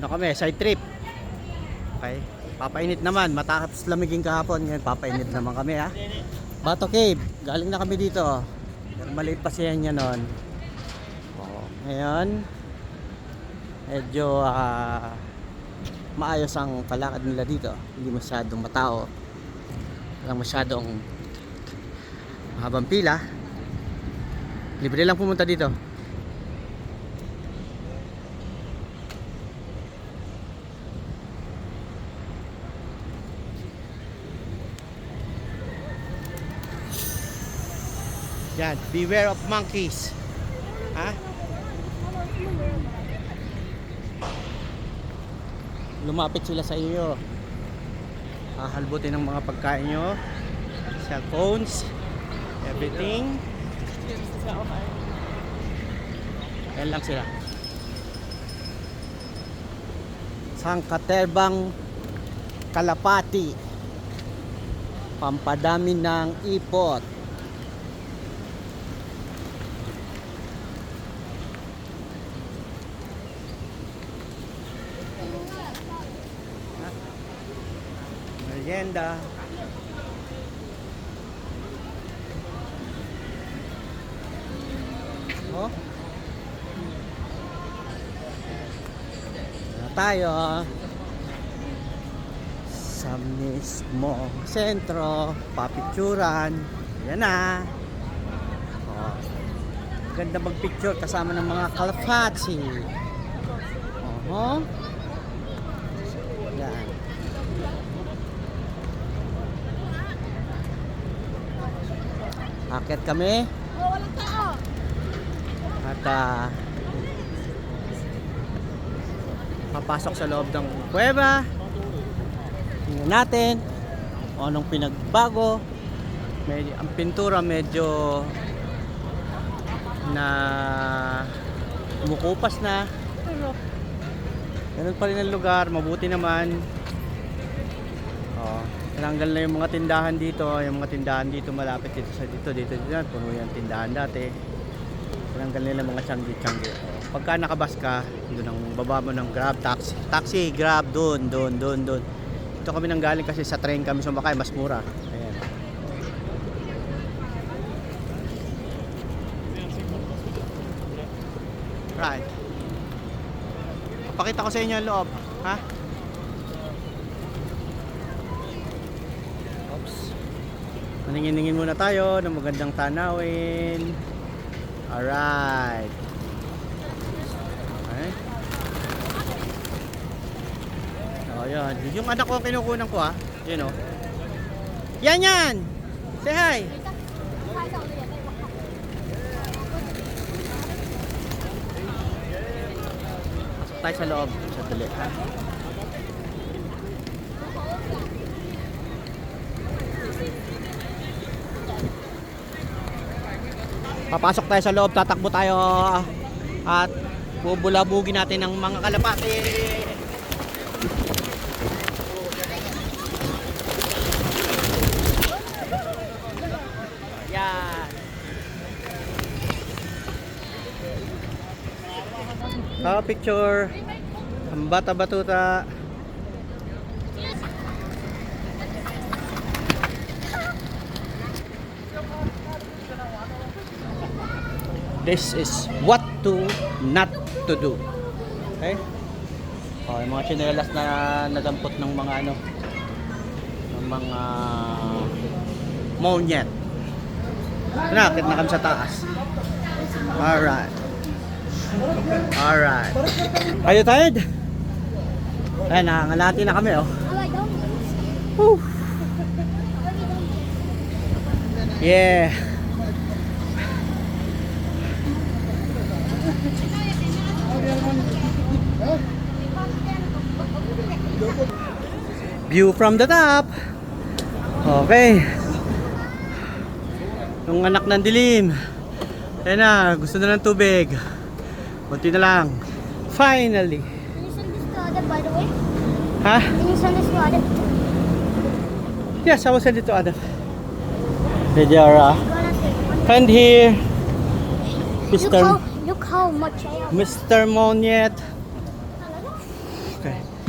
Ano kami, side trip. Okay. Papainit naman, matapos lamigin kahapon, ngayon papainit naman kami ha. Bato Cave, galing na kami dito. Pero maliit pa siya niya noon. Ngayon, medyo maayos ang palakad nila dito. Hindi masyadong matao. Walang masyadong mahabang pila. Libre lang pumunta dito. Yan, beware of monkeys. Ha? Lumapit sila sa iyo. Hahalbutin ng mga pagkain nyo, cellphones, everything. Yan lang sila. Sangkaterbang kalapati, pampadami ng ipot. Merienda. Oh. Na tayo sa mismo sentro, papicturan. Yan na. Oh. Ganda magpicture kasama ng mga kalapati. Oh. Yan. Akit kami. Walang tao. At papasok sa loob ng kuweba. Tingnan natin kung anong pinagbago. Ang pintura medyo na kumukupas na. Pero ganun pa rin ang lugar. Mabuti naman. Tinanggal na yung mga tindahan dito. Yung mga tindahan dito malapit dito sa dito. Puno yung tindahan dati. Tinanggal nila mga tiyanggi. Pagka nakabas ka, doon ang baba mo ng Grab, taxi, Grab, doon. Ito kami nang galing kasi sa train kami sumakay, mas mura. Ayan. Right. Papakita ko sa inyo ang loob, ha? Maningin-ningin muna tayo ng magandang tanawin. Alright. Okay. Oh, yan. Yung anak ko ang kinukunan ko ha. Yun o. Yan! Say hi! Pasok tayo sa loob. Sadali ha. Papasok tayo sa loob, tatakbo tayo at bubulabugin natin ng mga kalapati. Yan. Picture. Ang bata-batuta. This is what to not to do. Okay? Oh, yung mga chinelas na nadampot ng mga ng mga monyet. Nakakit na kami sa taas. Alright. Are you tired? Ayan, nangangalati na kami oh. Woo. Yeah. View from the top. Okay. Yung anak ng dilim. Ayan na, gusto na ng tubig. Kunti na lang. Finally. Can you send this to Adam, by the way? Ha? Can you send this to Adam? Yes, I will send it to Adam. Hey, Jara. Gonna take one. And here, Look how much I have. Mr. Monyet. Okay.